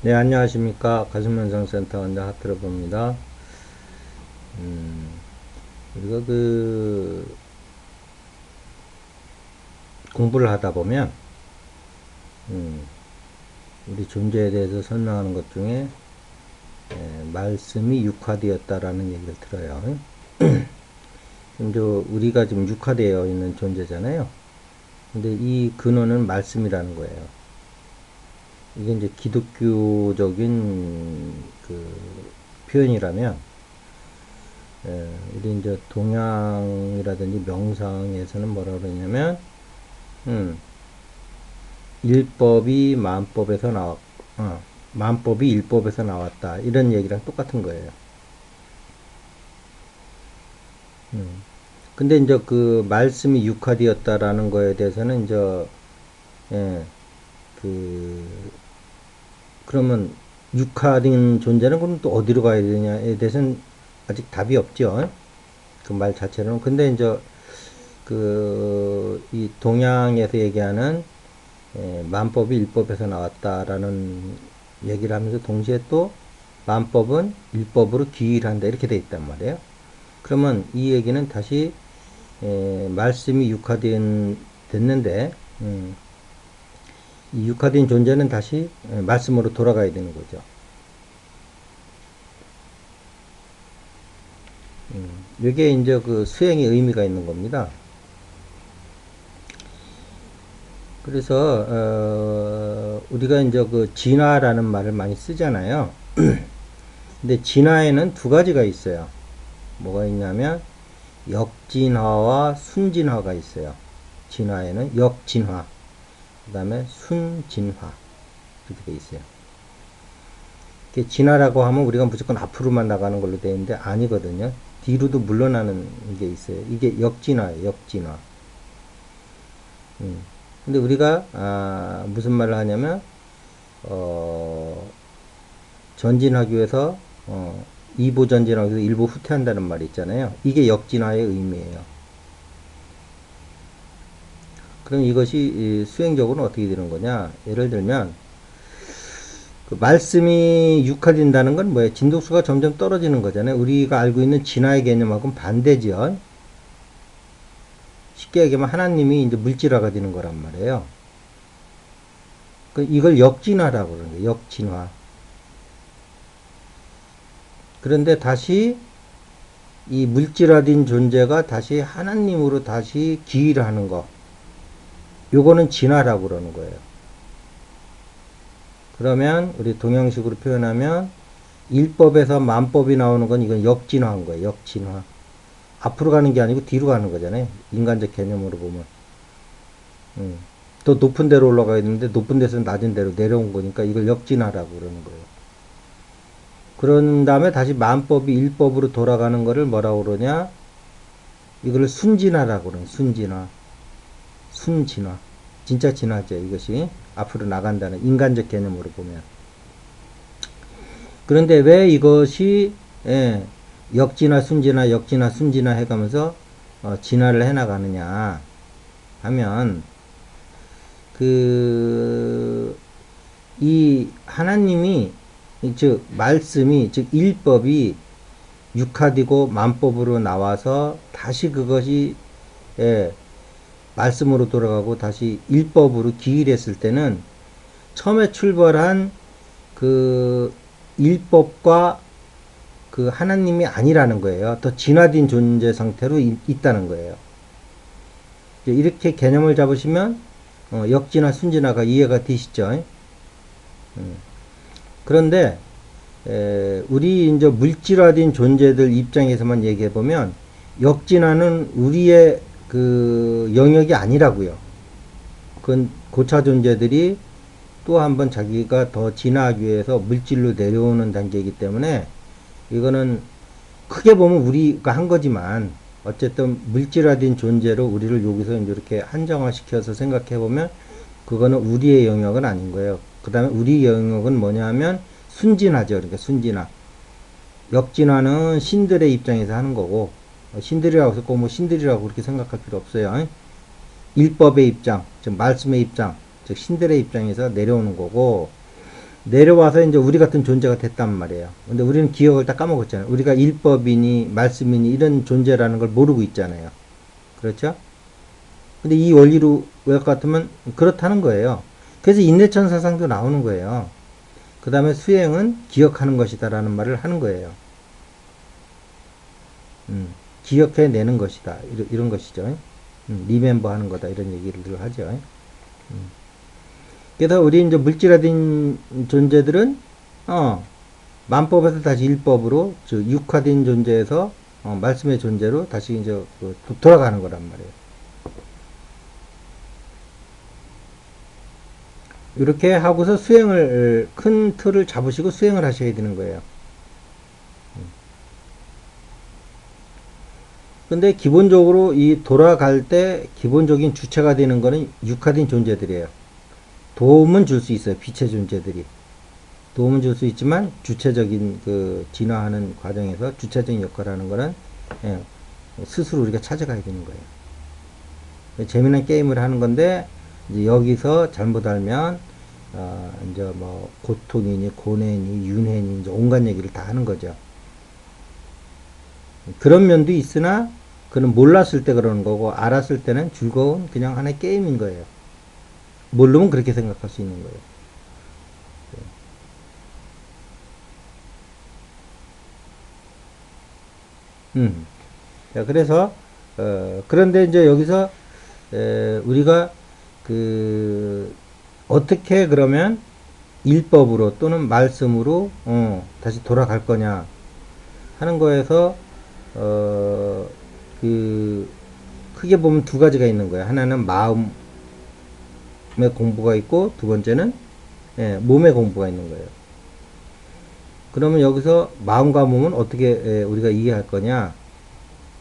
네, 안녕하십니까. 가슴면상센터 원장 하트러브입니다. 우리가 공부를 하다 보면, 우리 존재에 대해서 설명하는 것 중에, 말씀이 육화되었다라는 얘기를 들어요. 이제 우리가 지금 육화되어 있는 존재잖아요. 근데 이 근원은 말씀이라는 거예요. 이게 이제 기독교적인 표현이라면, 우리 이제 동양이라든지 명상에서는 뭐라 그러냐면, 일법이 만법에서 만법이 일법에서 나왔다. 이런 얘기랑 똑같은 거예요. 근데 이제 그 말씀이 육화되었다라는 거에 대해서는 이제, 예, 그, 그러면 육화된 존재는 그럼 또 어디로 가야 되냐에 대해서는 아직 답이 없죠. 그 말 자체로는. 근데 이제 이 동양에서 얘기하는 만법이 일법에서 나왔다라는 얘기를 하면서 동시에 또 만법은 일법으로 귀일한다 이렇게 돼 있단 말이에요. 그러면 이 얘기는 다시 말씀이 됐는데 이 육화된 존재는 다시 말씀으로 돌아가야 되는 거죠. 이게 이제 그 수행의 의미가 있는 겁니다. 그래서 우리가 이제 그 진화라는 말을 많이 쓰잖아요. 근데 진화에는 두 가지가 있어요. 뭐가 있냐면 역진화와 순진화가 있어요. 진화에는 역진화, 그 다음에 순진화 이렇게 돼 있어요. 진화라고 하면 우리가 무조건 앞으로만 나가는 걸로 되어 있는데 아니거든요. 뒤로도 물러나는 게 있어요. 이게 역진화예요. 역진화. 근데 우리가 무슨 말을 하냐면 전진하기 위해서 이보 전진하기 위해서 일보 후퇴한다는 말이 있잖아요. 이게 역진화의 의미예요. 그럼 이것이 수행적으로는 어떻게 되는 거냐? 예를 들면 그 말씀이 육화된다는 건 뭐예요? 진독수가 점점 떨어지는 거잖아요. 우리가 알고 있는 진화의 개념하고는 반대죠. 쉽게 얘기하면 하나님이 이제 물질화가 되는 거란 말이에요. 이걸 역진화라고 그러는 거예요. 역진화. 그런데 다시 이 물질화된 존재가 다시 하나님으로 다시 기일하는 거. 요거는 진화라고 그러는 거예요. 그러면 우리 동양식으로 표현하면 일법에서 만법이 나오는 건 이건 역진화한 거예요. 역진화. 앞으로 가는 게 아니고 뒤로 가는 거잖아요. 인간적 개념으로 보면. 더 높은 데로 올라가야 되는데 높은 데서 낮은 데로 내려온 거니까 이걸 역진화라고 그러는 거예요. 그런 다음에 다시 만법이 일법으로 돌아가는 거를 뭐라고 그러냐? 이걸 순진화라고 그러는 순진화. 순진화. 진짜 진화죠. 이것이 앞으로 나간다는 인간적 개념으로 보면. 그런데 왜 이것이 역진화, 순진화, 역진화, 순진화 해가면서 진화를 해나가느냐 하면 이 하나님이 즉 말씀이 즉 일법이 육화되고 만법으로 나와서 다시 그것이 말씀으로 돌아가고 다시 일법으로 기일했을 때는 처음에 출발한 그 일법과 그 하나님이 아니라는 거예요. 더 진화된 존재 상태로 있다는 거예요. 이렇게 개념을 잡으시면 역진화, 순진화가 이해가 되시죠? 그런데 우리 이제 물질화된 존재들 입장에서만 얘기해 보면 역진화는 우리의 그 영역이 아니라고요. 그건 고차 존재들이 또 한번 자기가 더 진화하기 위해서 물질로 내려오는 단계이기 때문에 이거는 크게 보면 우리가 한 거지만 어쨌든 물질화된 존재로 우리를 여기서 이렇게 한정화시켜서 생각해 보면 그거는 우리의 영역은 아닌 거예요. 그 다음에 우리 영역은 뭐냐 하면 순진화죠. 그러니까 순진화. 역진화는 신들의 입장에서 하는 거고 신들이라고 했고 뭐 신들이라고 그렇게 생각할 필요 없어요. 일법의 입장, 즉 말씀의 입장, 즉 신들의 입장에서 내려오는 거고 내려와서 이제 우리 같은 존재가 됐단 말이에요. 근데 우리는 기억을 다 까먹었잖아요. 우리가 율법이니 말씀이니 이런 존재라는 걸 모르고 있잖아요. 그렇죠? 근데 이 원리로 외울 것 같으면 그렇다는 거예요. 그래서 인내천 사상도 나오는 거예요. 그 다음에 수행은 기억하는 것이다라는 말을 하는 거예요. 기억해내는 것이다. 이런 것이죠. 리멤버 하는 거다. 이런 얘기를 늘 하죠. 그래서 우리 이제 물질화된 존재들은, 만법에서 다시 일법으로, 즉, 육화된 존재에서, 말씀의 존재로 다시 이제 돌아가는 거란 말이에요. 이렇게 하고서 수행을, 큰 틀을 잡으시고 수행을 하셔야 되는 거예요. 근데 기본적으로 이 돌아갈 때 기본적인 주체가 되는 거는 육화된 존재들이에요. 도움은 줄 수 있어요. 빛의 존재들이. 도움은 줄 수 있지만 주체적인 그 진화하는 과정에서 주체적인 역할을 하는 거는 예, 스스로 우리가 찾아가야 되는 거예요. 재미난 게임을 하는 건데 이제 여기서 잘못 알면 이제 뭐 고통이니 고뇌니 윤회니 이제 온갖 얘기를 다 하는 거죠. 그런 면도 있으나 그는 몰랐을 때 그러는 거고 알았을 때는 즐거운 그냥 하나의 게임인 거예요. 모르면 그렇게 생각할 수 있는 거예요. 자, 그래서 그런데 이제 여기서 우리가 그 어떻게 그러면 일법으로 또는 말씀으로 다시 돌아갈 거냐 하는 거에서 그 크게 보면 두 가지가 있는 거예요. 하나는 마음의 공부가 있고 두 번째는 몸의 공부가 있는 거예요. 그러면 여기서 마음과 몸은 어떻게 우리가 이해할 거냐?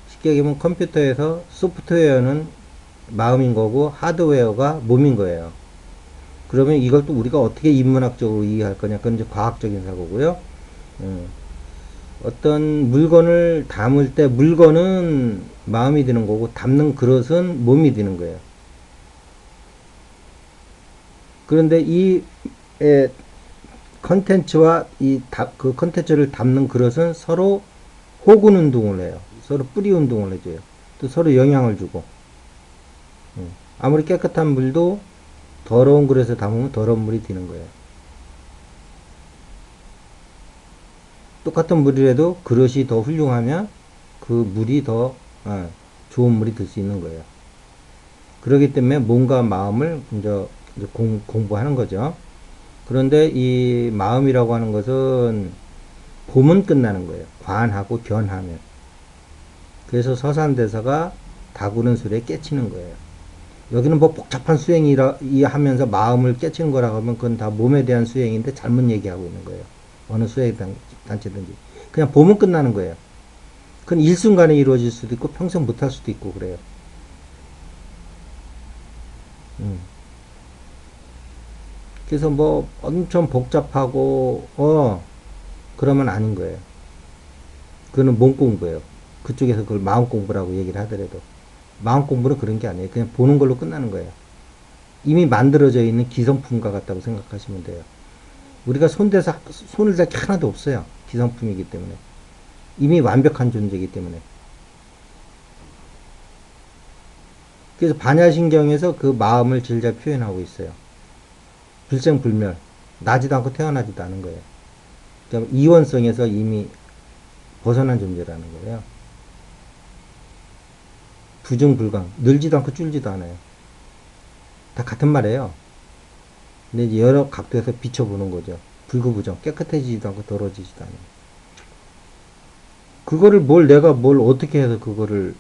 쉽게 얘기하면 컴퓨터에서 소프트웨어는 마음인 거고 하드웨어가 몸인 거예요. 그러면 이걸 또 우리가 어떻게 인문학적으로 이해할 거냐? 그건 이제 과학적인 사고고요. 어떤 물건을 담을 때 물건은 마음이 되는 거고 담는 그릇은 몸이 되는 거예요. 그런데 이 컨텐츠와 그 컨텐츠를 담는 그릇은 서로 호군 운동을 해요. 서로 뿌리 운동을 해줘요. 또 서로 영향을 주고. 아무리 깨끗한 물도 더러운 그릇에 담으면 더러운 물이 되는 거예요. 똑같은 물이라도 그릇이 더 훌륭하면 그 물이 더 좋은 물이 될 수 있는 거예요. 그렇기 때문에 몸과 마음을 이제 공부하는 거죠. 그런데 이 마음이라고 하는 것은 봄은 끝나는 거예요. 관하고 변하면. 그래서 서산대사가 다구는 술에 깨치는 거예요. 여기는 뭐 복잡한 수행이라 하면서 마음을 깨치는 거라고 하면 그건 다 몸에 대한 수행인데 잘못 얘기하고 있는 거예요. 어느 수행 단체든지. 그냥 봄은 끝나는 거예요. 그건 일순간에 이루어질 수도 있고 평생 못할 수도 있고 그래요. 그래서 뭐 엄청 복잡하고 그러면 아닌 거예요. 그거는 몸 공부예요. 그쪽에서 그걸 마음 공부라고 얘기를 하더라도 마음 공부는 그런 게 아니에요. 그냥 보는 걸로 끝나는 거예요. 이미 만들어져 있는 기성품과 같다고 생각하시면 돼요. 우리가 손대서 손을 댈 게 하나도 없어요. 기성품이기 때문에 이미 완벽한 존재이기 때문에. 그래서 반야신경에서 그 마음을 제일 잘 표현하고 있어요. 불생불멸, 나지도 않고 태어나지도 않은 거예요. 그러니까 이원성에서 이미 벗어난 존재라는 거예요. 부증불강, 늘지도 않고 줄지도 않아요. 다 같은 말이에요. 근데 이제 여러 각도에서 비춰보는 거죠. 불구부정, 깨끗해지지도 않고 더러워지지도 않아요. 그거를 내가 뭘 어떻게 해서 그거를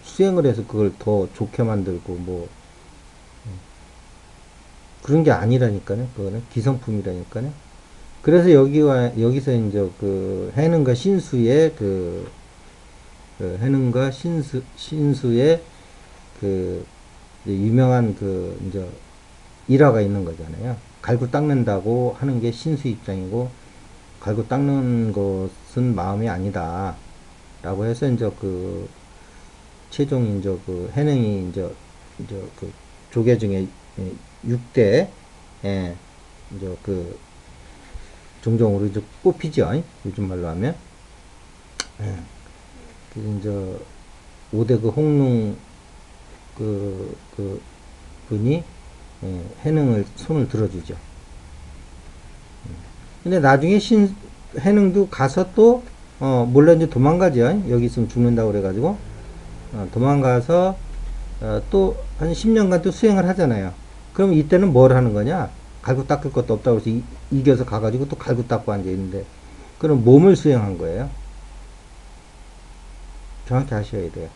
수행을 해서 그걸 더 좋게 만들고 뭐 그런 게 아니라니까요. 그거는 기성품이라니까요. 그래서 여기서 이제 그 해능과 신수의 해능과 신수의 그 유명한 그 이제 일화가 있는 거잖아요. 갈고 닦는다고 하는 게 신수 입장이고 갈고 닦는 것은 마음이 아니다. 라고 해서 이제 그 최종 이제 그 해능이 이제 그 조계 중에 6대 이제 그 종종으로 이제 뽑히죠. 요즘 말로 하면. 예. 그래서 이제 5대 그 홍릉 그 분이 해능을 손을 들어주죠. 근데 나중에 해능도 가서 또 몰래 이제 도망가죠. 여기 있으면 죽는다고 그래가지고 도망가서 또 한 10년간 또 수행을 하잖아요. 그럼 이때는 뭘 하는 거냐? 갈고 닦을 것도 없다고 해서 이겨서 가가지고 또 갈고 닦고 앉아있는데, 그럼 몸을 수행한 거예요. 정확히 아셔야 돼요.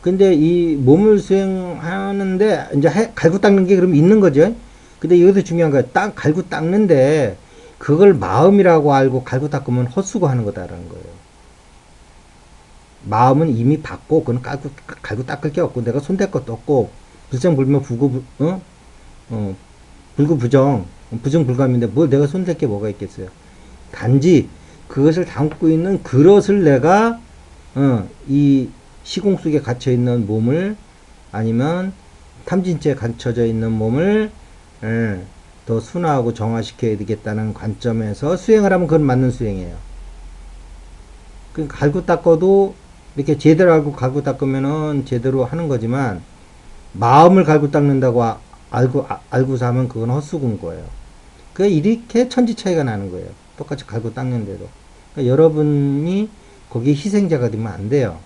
근데 이 몸을 수행하는데 이제 갈고 닦는 게 그럼 있는 거죠. 근데 여기서 중요한 거야. 갈고 닦는데 그걸 마음이라고 알고 갈고 닦으면 헛수고 하는 거다라는 거예요. 마음은 이미 받고 그건 갈고 닦을 게 없고 내가 손댈 것도 없고 불생불명 불구부정 부정불감인데 뭘 내가 손댈 게 뭐가 있겠어요. 단지 그것을 담고 있는 그릇을 내가 이 시공 속에 갇혀 있는 몸을 아니면 탐진체에 갇혀져 있는 몸을 더 순화하고 정화시켜야 되겠다는 관점에서 수행을 하면 그건 맞는 수행이에요. 그러니까 갈고 닦아도 이렇게 제대로 갈고 닦으면은 제대로 하는 거지만 마음을 갈고 닦는다고 알고서 하면 그건 헛수고인 거예요. 그 이렇게 천지 차이가 나는 거예요. 똑같이 갈고 닦는데도. 그러니까 여러분이 거기에 희생자가 되면 안 돼요.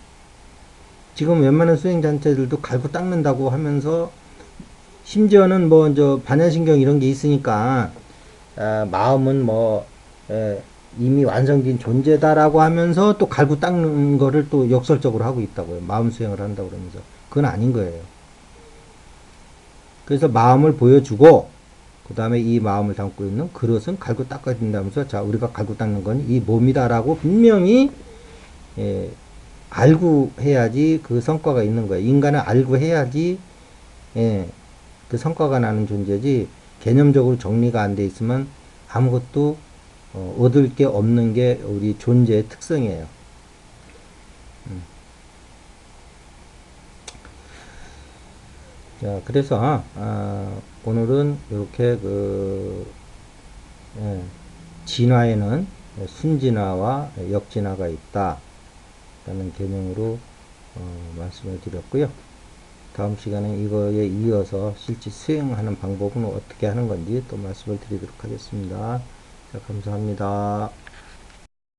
지금 웬만한 수행단체들도 갈고 닦는다고 하면서 심지어는 뭐 이제 반야신경 이런 게 있으니까 마음은 뭐 이미 완성된 존재다라고 하면서 또 갈고 닦는 거를 또 역설적으로 하고 있다고요. 마음 수행을 한다고 그러면서. 그건 아닌 거예요. 그래서 마음을 보여주고 그 다음에 이 마음을 담고 있는 그릇은 갈고 닦아야 된다면서 자 우리가 갈고 닦는 건 이 몸이다라고 분명히 알고 해야지 그 성과가 있는 거예요. 인간은 알고 해야지 그 성과가 나는 존재지 개념적으로 정리가 안 돼 있으면 아무것도 얻을 게 없는 게 우리 존재의 특성이에요. 자, 그래서 오늘은 이렇게 진화에는 순진화와 역진화가 있다 라는 개념으로 말씀을 드렸고요. 다음 시간에 이거에 이어서 실제 수행하는 방법은 어떻게 하는 건지 또 말씀을 드리도록 하겠습니다. 자, 감사합니다.